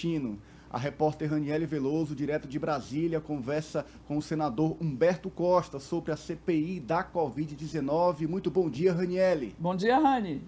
Chino. A repórter Raniele Veloso, direto de Brasília, conversa com o senador Humberto Costa sobre a CPI da Covid-19. Muito bom dia, Raniele. Bom dia, Rani.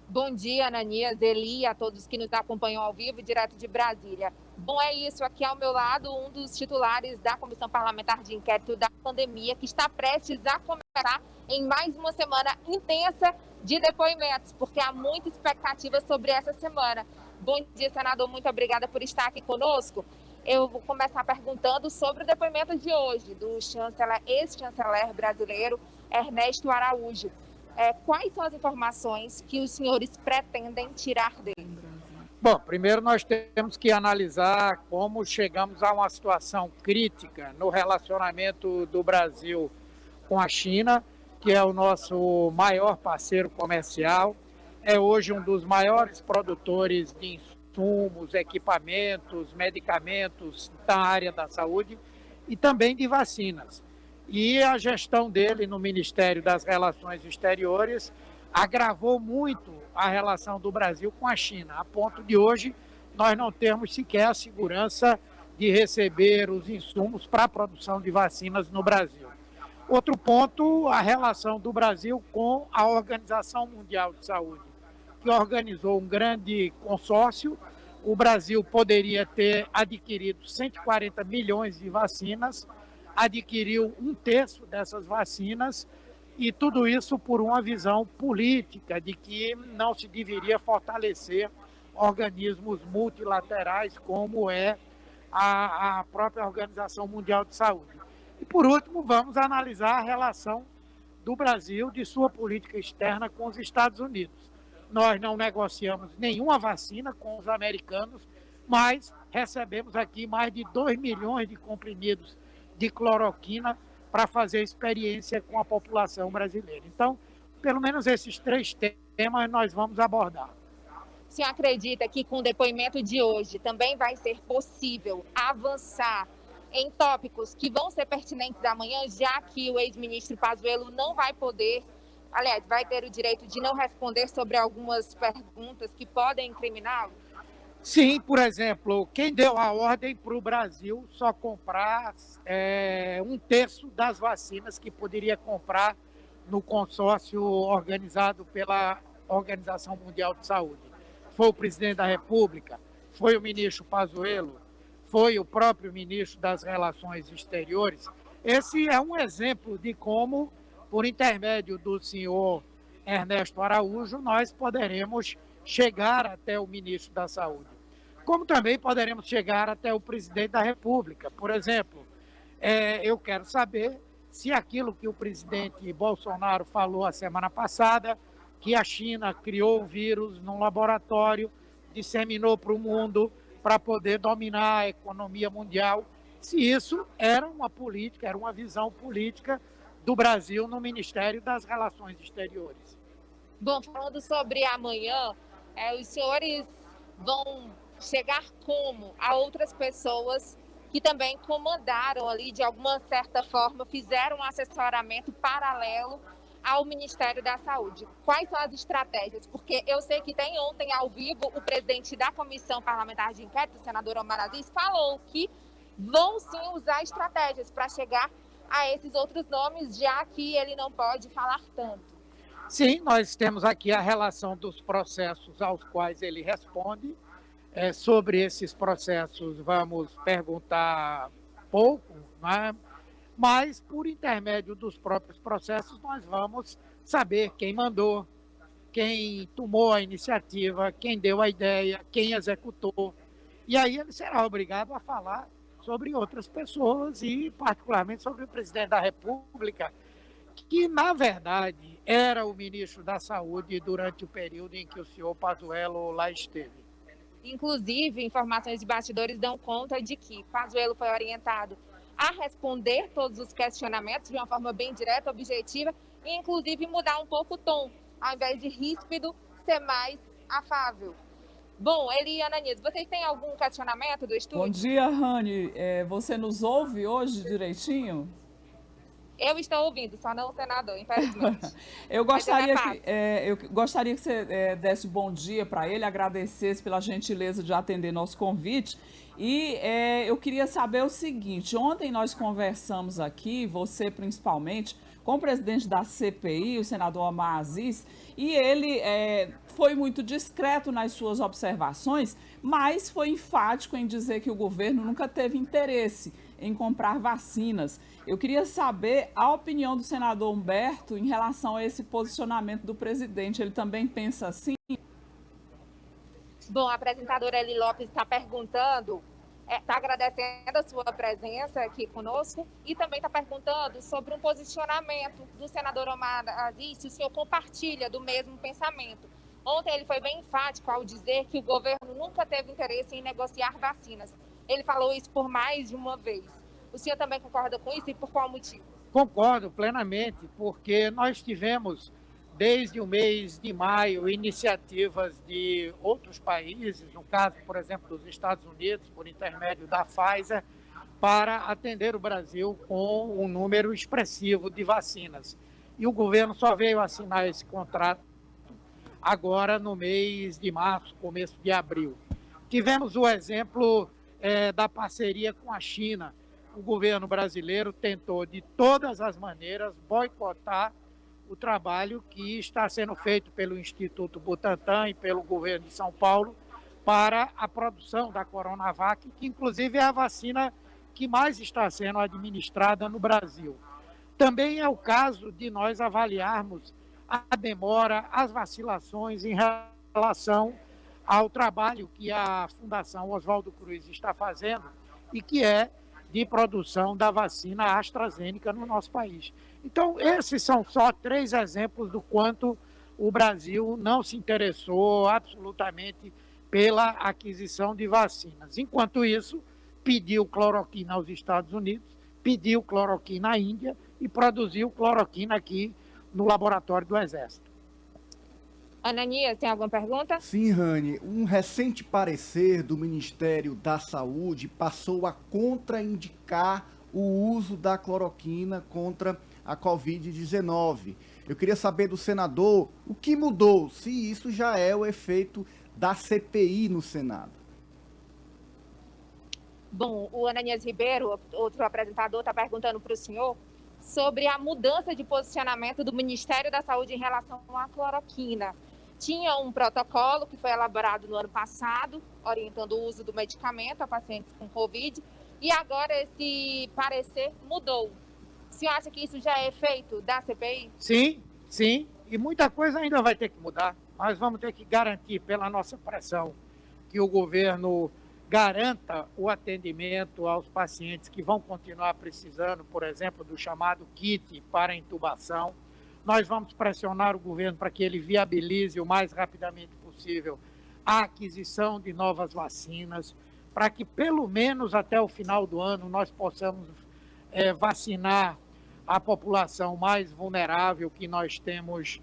Bom dia, Ananias, Eli, a todos que nos acompanham ao vivo, direto de Brasília. Bom, é isso. Aqui ao meu lado, um dos titulares da Comissão Parlamentar de Inquérito da Pandemia, que está prestes a começar em mais uma semana intensa de depoimentos, porque há muita expectativa sobre essa semana. Bom dia, senador. Muito obrigada por estar aqui conosco. Eu vou começar perguntando sobre o depoimento de hoje do ex-chanceler brasileiro Ernesto Araújo. Quais são as informações que os senhores pretendem tirar dele? Bom, primeiro nós temos que analisar como chegamos a uma situação crítica no relacionamento do Brasil com a China, que é o nosso maior parceiro comercial, é hoje um dos maiores produtores de insumos, equipamentos, medicamentos na área da saúde e também de vacinas. E a gestão dele no Ministério das Relações Exteriores agravou muito a relação do Brasil com a China, a ponto de hoje nós não termos sequer a segurança de receber os insumos para a produção de vacinas no Brasil. Outro ponto, a relação do Brasil com a Organização Mundial de Saúde, que organizou um grande consórcio. O Brasil poderia ter adquirido 140 milhões de vacinas, adquiriu 1/3 dessas vacinas, e tudo isso por uma visão política de que não se deveria fortalecer organismos multilaterais como é a própria Organização Mundial de Saúde. E por último, vamos analisar a relação do Brasil de sua política externa com os Estados Unidos. Nós não negociamos nenhuma vacina com os americanos, mas recebemos aqui mais de 2 milhões de comprimidos de cloroquina para fazer experiência com a população brasileira. Então, pelo menos esses 3 temas nós vamos abordar. O senhor acredita que com o depoimento de hoje também vai ser possível avançar em tópicos que vão ser pertinentes amanhã, já que o ex-ministro Pazuello não vai poder, aliás, vai ter o direito de não responder sobre algumas perguntas que podem incriminá-lo? Sim, por exemplo, quem deu a ordem para o Brasil só comprar 1/3 das vacinas que poderia comprar no consórcio organizado pela Organização Mundial de Saúde? Foi o presidente da República? Foi o ministro Pazuello? Foi o próprio ministro das Relações Exteriores? Esse é um exemplo de como, por intermédio do senhor Ernesto Araújo, nós poderemos chegar até o ministro da Saúde. Como também poderemos chegar até o presidente da República. Por exemplo, eu quero saber se aquilo que o presidente Bolsonaro falou a semana passada, que a China criou o vírus num laboratório, disseminou para o mundo para poder dominar a economia mundial, se isso era uma política, era uma visão política do Brasil no Ministério das Relações Exteriores. Bom, falando sobre amanhã, os senhores vão chegar como a outras pessoas que também comandaram ali, de alguma certa forma, fizeram um assessoramento paralelo ao Ministério da Saúde. Quais são as estratégias? Porque eu sei que tem ontem, ao vivo, o presidente da Comissão Parlamentar de Inquérito, o senador Omar Aziz, falou que vão sim usar estratégias para chegar a esses outros nomes, já que ele não pode falar tanto. Sim, nós temos aqui a relação dos processos aos quais ele responde. Sobre esses processos vamos perguntar pouco, né? Mas por intermédio dos próprios processos nós vamos saber quem mandou, quem tomou a iniciativa, quem deu a ideia, quem executou. E aí ele será obrigado a falar sobre outras pessoas e particularmente sobre o presidente da República, que na verdade era o ministro da Saúde durante o período em que o senhor Pazuello lá esteve. Inclusive, informações de bastidores dão conta de que Pazuello foi orientado a responder todos os questionamentos de uma forma bem direta, objetiva, e inclusive mudar um pouco o tom, ao invés de ríspido, ser mais afável. Bom, Eli e Ananias, vocês têm algum questionamento do estúdio? Bom dia, Rani. Você nos ouve hoje direitinho? Eu estou ouvindo, só não o senador, infelizmente. Eu Mas ele é gostaria fácil. eu gostaria que você desse bom dia para ele, agradecesse pela gentileza de atender nosso convite. E eu queria saber o seguinte: ontem nós conversamos aqui, você principalmente, com o presidente da CPI, o senador Omar Aziz, e ele foi muito discreto nas suas observações, mas foi enfático em dizer que o governo nunca teve interesse em comprar vacinas. Eu queria saber a opinião do senador Humberto em relação a esse posicionamento do presidente. Ele também pensa assim? Bom, a apresentadora Eli Lopes está perguntando, está agradecendo a sua presença aqui conosco e também está perguntando sobre um posicionamento do senador Omar Aziz, se o senhor compartilha do mesmo pensamento. Ontem ele foi bem enfático ao dizer que o governo nunca teve interesse em negociar vacinas. Ele falou isso por mais de uma vez. O senhor também concorda com isso e por qual motivo? Concordo plenamente, porque nós tivemos, desde o mês de maio, iniciativas de outros países, no caso, por exemplo, dos Estados Unidos, por intermédio da Pfizer, para atender o Brasil com um número expressivo de vacinas. E o governo só veio assinar esse contrato agora no mês de março, começo de abril. Tivemos o exemplo da parceria com a China. O governo brasileiro tentou, de todas as maneiras, boicotar o trabalho que está sendo feito pelo Instituto Butantan e pelo governo de São Paulo para a produção da Coronavac, que inclusive é a vacina que mais está sendo administrada no Brasil. Também é o caso de nós avaliarmos a demora, as vacilações em relação ao trabalho que a Fundação Oswaldo Cruz está fazendo e que é de produção da vacina AstraZeneca no nosso país. Então, esses são só 3 exemplos do quanto o Brasil não se interessou absolutamente pela aquisição de vacinas. Enquanto isso, pediu cloroquina aos Estados Unidos, pediu cloroquina à Índia e produziu cloroquina aqui no laboratório do Exército. Ananias, tem alguma pergunta? Sim, Rani. Um recente parecer do Ministério da Saúde passou a contraindicar o uso da cloroquina contra a Covid-19. Eu queria saber do senador o que mudou, se isso já é o efeito da CPI no Senado. Bom, o Ananias Ribeiro, outro apresentador, está perguntando para o senhor sobre a mudança de posicionamento do Ministério da Saúde em relação à cloroquina. Tinha um protocolo que foi elaborado no ano passado, orientando o uso do medicamento a pacientes com Covid, e agora esse parecer mudou. O senhor acha que isso já é efeito da CPI? Sim, sim, e muita coisa ainda vai ter que mudar. Nós vamos ter que garantir, pela nossa pressão, que o governo garanta o atendimento aos pacientes que vão continuar precisando, por exemplo, do chamado kit para intubação. Nós vamos pressionar o governo para que ele viabilize o mais rapidamente possível a aquisição de novas vacinas, para que pelo menos até o final do ano nós possamos vacinar a população mais vulnerável que nós temos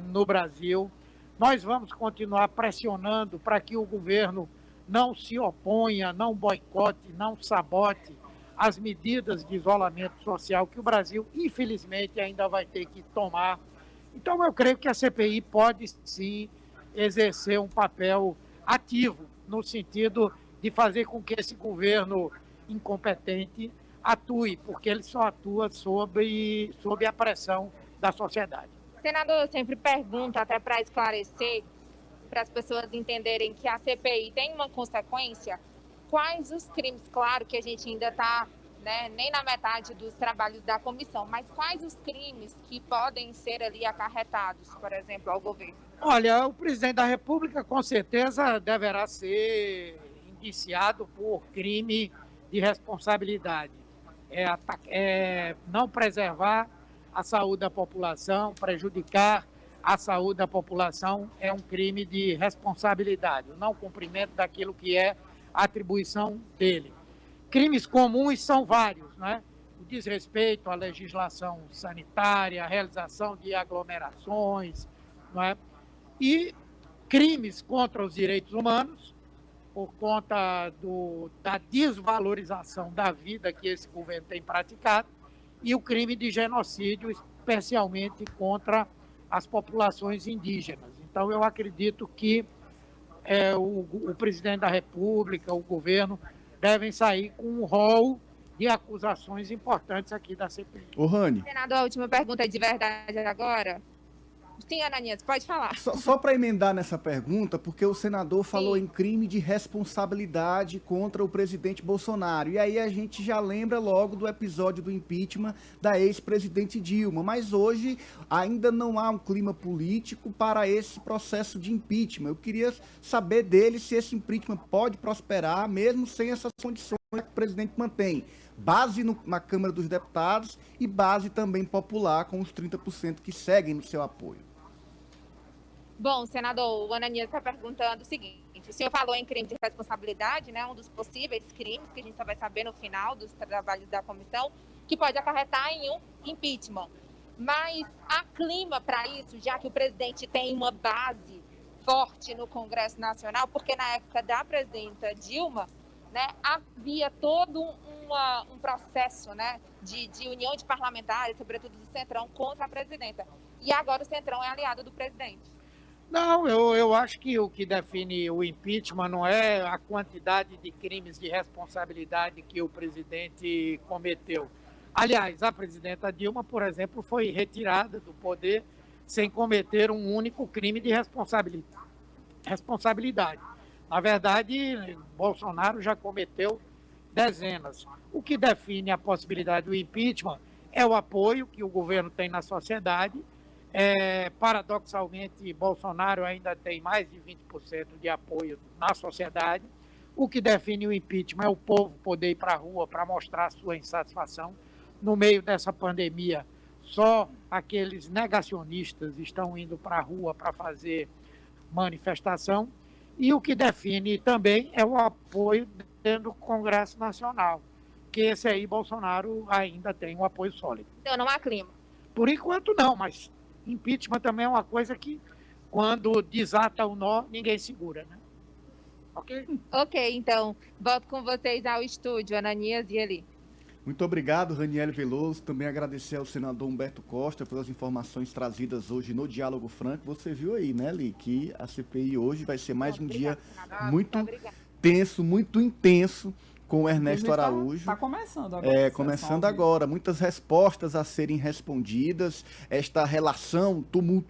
no Brasil. Nós vamos continuar pressionando para que o governo não se oponha, não boicote, não sabote as medidas de isolamento social que o Brasil, infelizmente, ainda vai ter que tomar. Então, eu creio que a CPI pode, sim, exercer um papel ativo, no sentido de fazer com que esse governo incompetente atue, porque ele só atua sob a pressão da sociedade. Senador, eu sempre pergunto, até para esclarecer, para as pessoas entenderem que a CPI tem uma consequência. Quais os crimes? Claro que a gente ainda está nem na metade dos trabalhos da comissão, mas quais os crimes que podem ser ali acarretados, por exemplo, ao governo? Olha, o presidente da República com certeza deverá ser indiciado por crime de responsabilidade. Não preservar a saúde da população, prejudicar a saúde da população é um crime de responsabilidade, o não cumprimento daquilo que é a atribuição dele. Crimes comuns são vários, né? O desrespeito à legislação sanitária, a realização de aglomerações, não é? E crimes contra os direitos humanos, por conta da desvalorização da vida que esse governo tem praticado, e o crime de genocídio, especialmente contra as populações indígenas. Então, eu acredito que o presidente da República, o governo, devem sair com um rol de acusações importantes aqui da CPI. Ô, Rani. Senador, a última pergunta é de verdade agora? Sim, Ananias, pode falar. Só para emendar nessa pergunta, porque o senador falou Sim. em crime de responsabilidade contra o presidente Bolsonaro. E aí a gente já lembra logo do episódio do impeachment da ex-presidente Dilma. Mas hoje ainda não há um clima político para esse processo de impeachment. Eu queria saber dele se esse impeachment pode prosperar, mesmo sem essas condições que o presidente mantém. Base na Câmara dos Deputados e base também popular, com os 30% que seguem no seu apoio. Bom, senador, o Ananias está perguntando o seguinte: o senhor falou em crime de responsabilidade, né? Um dos possíveis crimes que a gente só vai saber no final dos trabalhos da comissão, que pode acarretar em um impeachment. Mas há clima para isso, já que o presidente tem uma base forte no Congresso Nacional, porque na época da presidenta Dilma, né, havia todo um processo, né, de união de parlamentares, sobretudo do Centrão, contra a presidenta. E agora o Centrão é aliado do presidente. Não, eu acho que o que define o impeachment não é a quantidade de crimes de responsabilidade que o presidente cometeu. Aliás, a presidenta Dilma, por exemplo, foi retirada do poder sem cometer um único crime de responsabilidade. Na verdade, Bolsonaro já cometeu dezenas. O que define a possibilidade do impeachment é o apoio que o governo tem na sociedade. Paradoxalmente, Bolsonaro ainda tem mais de 20% de apoio na sociedade. O que define o impeachment é o povo poder ir para a rua para mostrar sua insatisfação. No meio dessa pandemia, só aqueles negacionistas estão indo para a rua para fazer manifestação. E o que define também é o apoio dentro do Congresso Nacional, que esse aí Bolsonaro ainda tem um apoio sólido. Então não há clima. Por enquanto não, mas impeachment também é uma coisa que, quando desata o nó, ninguém segura, né? Ok? Ok, então, volto com vocês ao estúdio, Ananias e Eli. Muito obrigado, Raniele Veloso. Também agradecer ao senador Humberto Costa pelas informações trazidas hoje no Diálogo Franco. Você viu aí, né, Li, que a CPI hoje vai ser mais um dia muito tenso, muito intenso, com o Ernesto Araújo. Está começando agora. Começando agora. Muitas respostas a serem respondidas. Esta relação tumultuosa